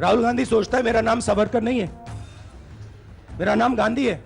राहुल गांधी सोचता है मेरा नाम सावरकर नहीं है, मेरा नाम गांधी है।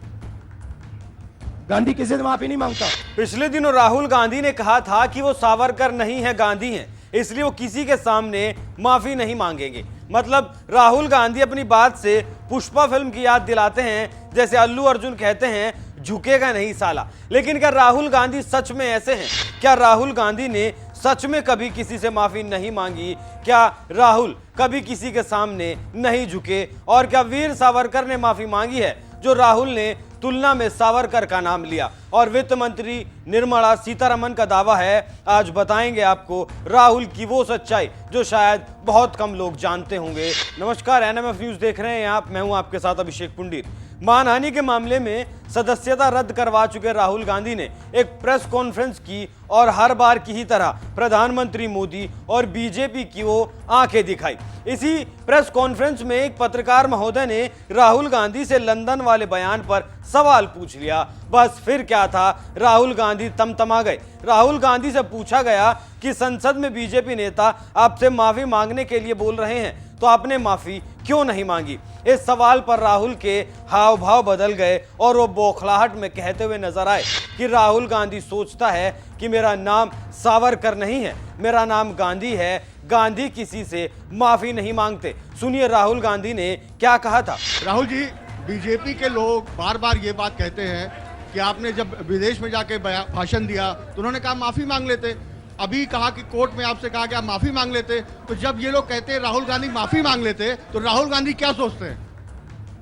गांधी किसी से माफी नहीं मांगता। पिछले दिनों राहुल गांधी ने कहा था कि वो सावरकर नहीं है, गांधी हैं, इसलिए वो किसी के सामने माफी नहीं मांगेंगे। मतलब राहुल गांधी अपनी बात से पुष्पा फिल्म की याद दिलाते हैं, जैसे अल्लू अर्जुन कहते हैं झुकेगा नहीं साला। लेकिन क्या राहुल गांधी सच में ऐसे हैं? क्या राहुल गांधी ने सच में कभी किसी से माफी नहीं मांगी? क्या राहुल कभी किसी के सामने नहीं झुके? और क्या वीर सावरकर ने माफी मांगी है जो राहुल ने तुलना में सावरकर का नाम लिया? और वित्त मंत्री निर्मला सीतारमण का दावा है, आज बताएंगे आपको राहुल की वो सच्चाई जो शायद बहुत कम लोग जानते होंगे। नमस्कार, एनएमएफ न्यूज देख रहे हैं आप, मैं हूं आपके साथ अभिषेक पुंडीर। मानहानि के मामले में सदस्यता रद्द करवा चुके राहुल गांधी ने एक प्रेस कॉन्फ्रेंस की और हर बार की ही तरह प्रधानमंत्री मोदी और बीजेपी की वो आंखें दिखाई। इसी प्रेस कॉन्फ्रेंस में एक पत्रकार महोदय ने राहुल गांधी से लंदन वाले बयान पर सवाल पूछ लिया। बस फिर क्या था, राहुल गांधी तमतमा गए। राहुल गांधी से पूछा गया कि संसद में बीजेपी नेता आपसे माफी मांगने के लिए बोल रहे हैं तो आपने माफी क्यों नहीं मांगी? इस सवाल पर राहुल के हाव भाव बदल गए और वो बौखलाहट में कहते हुए नजर आए कि राहुल गांधी सोचता है कि मेरा नाम सावरकर नहीं है, मेरा नाम गांधी है। गांधी किसी से माफी नहीं मांगते। सुनिए राहुल गांधी ने क्या कहा था। राहुल जी, बीजेपी के लोग बार बार ये बात कहते हैं कि आपने जब विदेश में जाके भाषण दिया तो उन्होंने कहा माफी मांग लेते। अभी कहा कि कोर्ट में आपसे कहा कि आप माफी मांग लेते। तो जब ये लोग कहते हैं राहुल गांधी माफी मांग लेते, तो राहुल गांधी क्या सोचते हैं?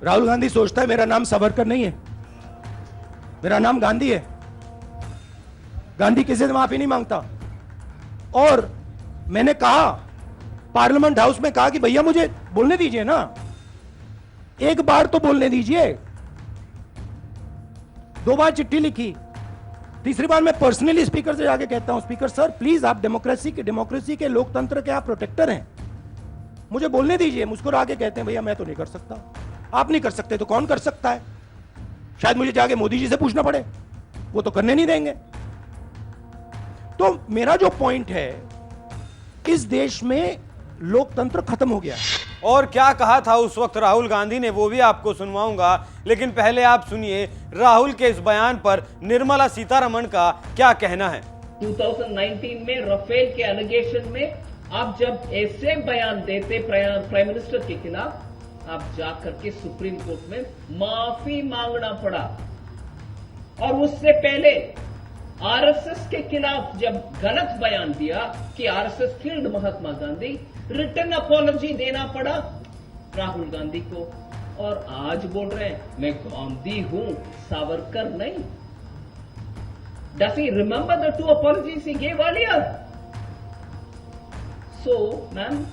राहुल गांधी सोचता है मेरा नाम सावरकर नहीं है, मेरा नाम गांधी है। गांधी किसी से माफी नहीं मांगता। और मैंने कहा, पार्लियामेंट हाउस में कहा कि भैया मुझे बोलने दीजिए ना, एक बार तो बोलने दीजिए। 2 बार चिट्ठी लिखी, तीसरी बार मैं पर्सनली स्पीकर से जाके कहता हूं, स्पीकर सर प्लीज, आप डेमोक्रेसी के लोकतंत्र के आप प्रोटेक्टर हैं, मुझे बोलने दीजिए। मुझको आके कहते हैं भैया मैं तो नहीं कर सकता। आप नहीं कर सकते तो कौन कर सकता है? शायद मुझे जाके मोदी जी से पूछना पड़े, वो तो करने नहीं देंगे। तो मेरा जो पॉइंट है, इस देश में लोकतंत्र खत्म हो गया है। और क्या कहा था उस वक्त राहुल गांधी ने, वो भी आपको सुनवाऊंगा। लेकिन पहले आप सुनिए राहुल के इस बयान पर निर्मला सीतारमण का क्या कहना है। 2019 में राफेल के एलिगेशन में आप जब ऐसे बयान देते प्राइम मिनिस्टर के खिलाफ, आप जाकर के सुप्रीम कोर्ट में माफी मांगना पड़ा। और उससे पहले आरएसएस के खिलाफ जब गलत बयान दिया कि RSS killed Mahatma Gandhi, return apology देना पड़ा राहुल गांधी को। और आज बोल रहे हैं मैं गांधी हूं, सावरकर नहीं। Does he remember the 2 apologies he gave earlier? So, ma'am,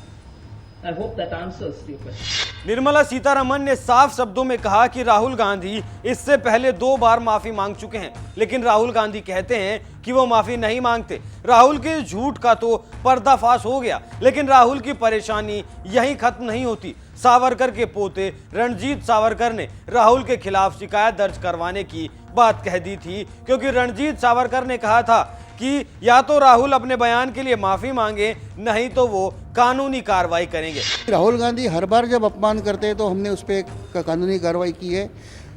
I hope that answers your question. Nirmala Sitharaman ने साफ शब्दों में कहा कि राहुल गांधी इससे पहले 2 बार माफी मांग चुके हैं, लेकिन राहुल गांधी कहते हैं कि वो माफी नहीं मांगते। राहुल के झूठ का तो पर्दाफाश हो गया, लेकिन राहुल की परेशानी यहीं खत्म नहीं होती। सावरकर के पोते रणजीत सावरकर ने राहुल के खिलाफ शिकायत दर्ज करवाने की बात कह दी थी, क्योंकि रणजीत सावरकर ने कहा था कि या तो राहुल अपने बयान के लिए माफी मांगे, नहीं तो वो कानूनी कार्रवाई करेंगे। राहुल गांधी हर बार जब अपमान करते हैं तो हमने उस पर एक कानूनी कार्रवाई की है।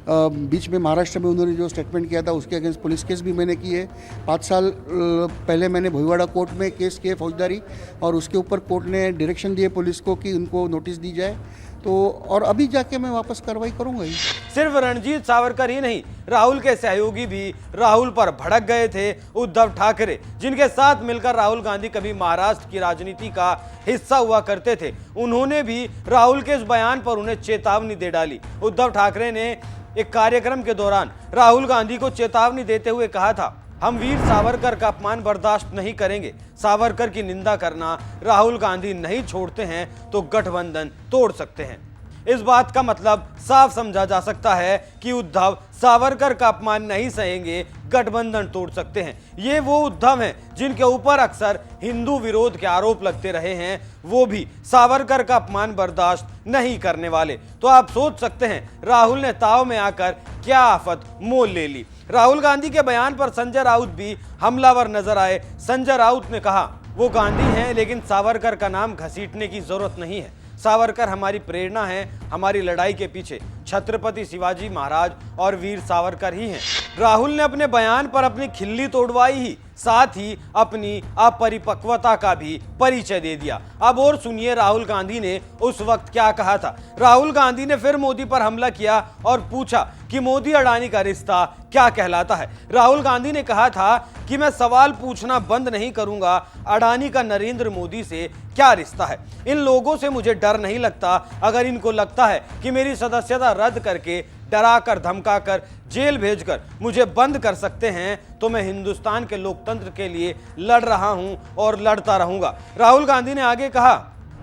बीच में महाराष्ट्र में उन्होंने जो स्टेटमेंट किया था उसके अगेंस्ट पुलिस केस भी मैंने की है। 5 साल पहले मैंने भोईवाड़ा कोर्ट में केस किए फौजदारी, और उसके ऊपर कोर्ट ने डायरेक्शन दिए पुलिस को कि उनको नोटिस दी जाए। तो और अभी जाके मैं वापस कार्रवाई करूंगा ही। सिर्फ रणजीत सावरकर ही नहीं, राहुल के सहयोगी भी राहुल पर भड़क गए थे। उद्धव ठाकरे, जिनके साथ मिलकर राहुल गांधी कभी महाराष्ट्र की राजनीति का हिस्सा हुआ करते थे, उन्होंने भी राहुल के इस बयान पर उन्हें चेतावनी दे डाली। उद्धव ठाकरे ने एक कार्यक्रम के दौरान राहुल गांधी को चेतावनी देते हुए कहा था, हम वीर सावरकर का अपमान बर्दाश्त नहीं करेंगे। सावरकर की निंदा करना राहुल गांधी नहीं छोड़ते हैं तो गठबंधन तोड़ सकते हैं। इस बात का मतलब साफ समझा जा सकता है कि उद्धव सावरकर का अपमान नहीं सहेंगे, गठबंधन तोड़ सकते हैं। ये वो उद्धव हैं जिनके ऊपर अक्सर हिंदू विरोध के आरोप लगते रहे हैं, वो भी सावरकर का अपमान बर्दाश्त नहीं करने वाले। तो आप सोच सकते हैं राहुल ने ताव में आकर क्या आफत मोल ले ली। राहुल गांधी के बयान पर संजय राउत भी हमलावर नजर आए। संजय राउत ने कहा वो गांधी हैं, लेकिन सावरकर का नाम घसीटने की जरूरत नहीं है। सावरकर हमारी प्रेरणा है, हमारी लड़ाई के पीछे छत्रपति शिवाजी महाराज और वीर सावरकर ही हैं। राहुल ने अपने बयान पर अपनी खिल्ली तोड़वाई ही, साथ ही अपनी अपरिपक्वता का भी परिचय दे दिया। अब और सुनिए राहुल गांधी ने उस वक्त क्या कहा था। राहुल गांधी ने फिर मोदी पर हमला किया और पूछा कि मोदी अडानी का रिश्ता क्या कहलाता है। राहुल गांधी ने कहा था कि मैं सवाल पूछना बंद नहीं करूंगा, अडानी का नरेंद्र मोदी से क्या रिश्ता है। इन लोगों से मुझे डर नहीं लगता। अगर इनको लगता है कि मेरी सदस्यता रद्द करके, डराकर, धमकाकर, जेल भेजकर मुझे बंद कर सकते हैं, तो मैं हिंदुस्तान के लोकतंत्र के लिए लड़ रहा हूं और लड़ता रहूंगा। राहुल गांधी ने आगे कहा,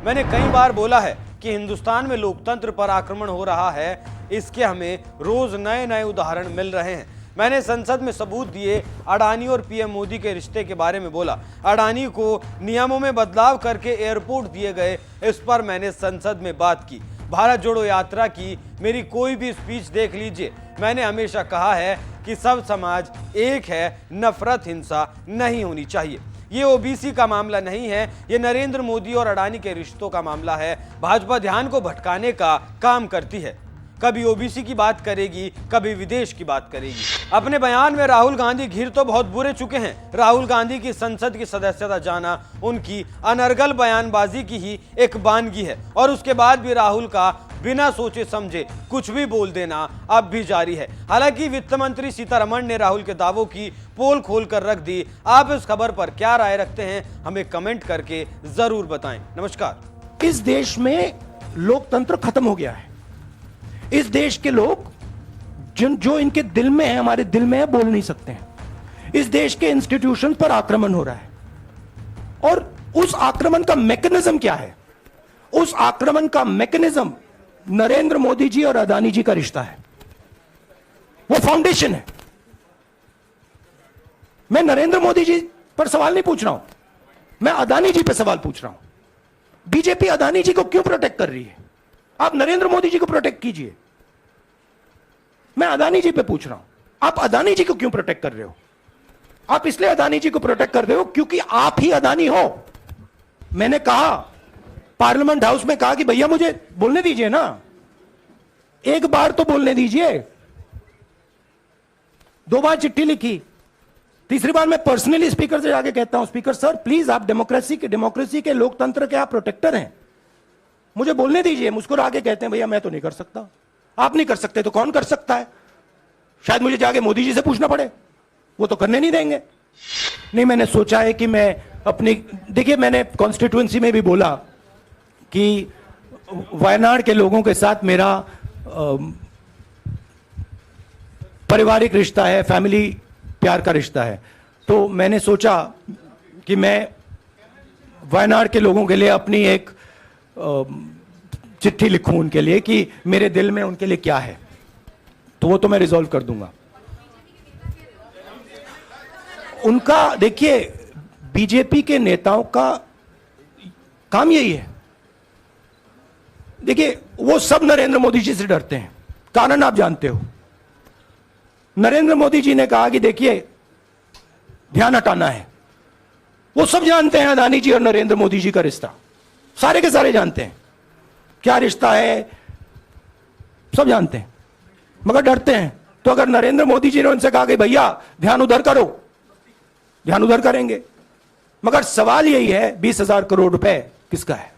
मैंने कई बार बोला है कि हिंदुस्तान में लोकतंत्र पर आक्रमण हो रहा है। इसके हमें रोज नए नए उदाहरण मिल रहे हैं। मैंने संसद में सबूत दिए। अडानी और पीएम मोदी के रिश्ते के बारे में बोला। अडानी को नियमों में बदलाव करके एयरपोर्ट दिए गए, इस पर मैंने संसद में बात की। भारत जोड़ो यात्रा की मेरी कोई भी स्पीच देख लीजिए। मैंने हमेशा कहा है कि सब समाज एक है, नफरत, हिंसा नहीं होनी चाहिए। ये ओबीसी का मामला नहीं है, ये नरेंद्र मोदी और अडानी के रिश्तों का मामला है। भाजपा ध्यान को भटकाने का काम करती है, कभी ओबीसी की बात करेगी, कभी विदेश की बात करेगी। अपने बयान में राहुल गांधी घिर तो बहुत बुरे चुके हैं। राहुल गांधी की संसद की सदस्यता जाना उनकी अनर्गल बयानबाजी की ही एक वानगी है, और उसके बाद भी राहुल का बिना सोचे समझे कुछ भी बोल देना अब भी जारी है। हालांकि वित्त मंत्री सीतारमण ने राहुल के दावों की पोल खोल कर रख दी। आप इस खबर पर क्या राय रखते हैं, हमें कमेंट करके जरूर बताएं। नमस्कार। इस देश में लोकतंत्र खत्म हो गया है। इस देश के लोग जो इनके दिल में है, हमारे दिल में है, बोल नहीं सकते हैं। इस देश के इंस्टीट्यूशन पर आक्रमण हो रहा है, और उस आक्रमण का मैकेनिज्म क्या है? उस आक्रमण का मैकेनिज्म नरेंद्र मोदी जी और अडानी जी का रिश्ता है। वो फाउंडेशन है। मैं नरेंद्र मोदी जी पर सवाल नहीं पूछ रहा हूं, मैं अडानी जी पर सवाल पूछ रहा हूं। बीजेपी अडानी जी को क्यों प्रोटेक्ट कर रही है? आप नरेंद्र मोदी जी को प्रोटेक्ट कीजिए। मैं अडानी जी पे पूछ रहा हूं, आप अडानी जी को क्यों प्रोटेक्ट कर रहे हो? आप इसलिए अडानी जी को प्रोटेक्ट कर रहे हो क्योंकि आप ही अडानी हो। मैंने कहा, पार्लियामेंट हाउस में कहा कि भैया मुझे बोलने दीजिए ना, एक बार तो बोलने दीजिए। 2 बार चिट्ठी लिखी, तीसरी बार मैं पर्सनली स्पीकर से जाके कहता हूं, स्पीकर सर प्लीज, आप डेमोक्रेसी के लोकतंत्र के आप प्रोटेक्टर हैं, मुझे बोलने दीजिए। मुस्कुरा के कहते हैं भैया मैं तो नहीं कर सकता। आप नहीं कर सकते तो कौन कर सकता है? शायद मुझे जाके मोदी जी से पूछना पड़े, वो तो करने नहीं देंगे। नहीं, मैंने सोचा है कि मैं अपनी, देखिए मैंने कॉन्स्टिट्यूएंसी में भी बोला कि वायनाड के लोगों के साथ मेरा पारिवारिक रिश्ता है, फैमिली प्यार का रिश्ता है। तो मैंने सोचा कि मैं वायनाड के लोगों के लिए अपनी एक चिट्ठी लिखूं उनके लिए कि मेरे दिल में उनके लिए क्या है, तो वो तो मैं रिजॉल्व कर दूंगा। उनका, देखिए बीजेपी के नेताओं का काम यही है। देखिए वो सब नरेंद्र मोदी जी से डरते हैं, कारण आप जानते हो। नरेंद्र मोदी जी ने कहा कि देखिए ध्यान हटाना है। वो सब जानते हैं अडानी जी और नरेंद्र मोदी जी का रिश्ता, सारे के सारे जानते हैं क्या रिश्ता है, सब जानते हैं, मगर डरते हैं। तो अगर नरेंद्र मोदी जी ने उनसे कहा कि भैया ध्यान उधर करो, ध्यान उधर करेंगे। मगर सवाल यही है 20,000 करोड़ रुपए किसका है?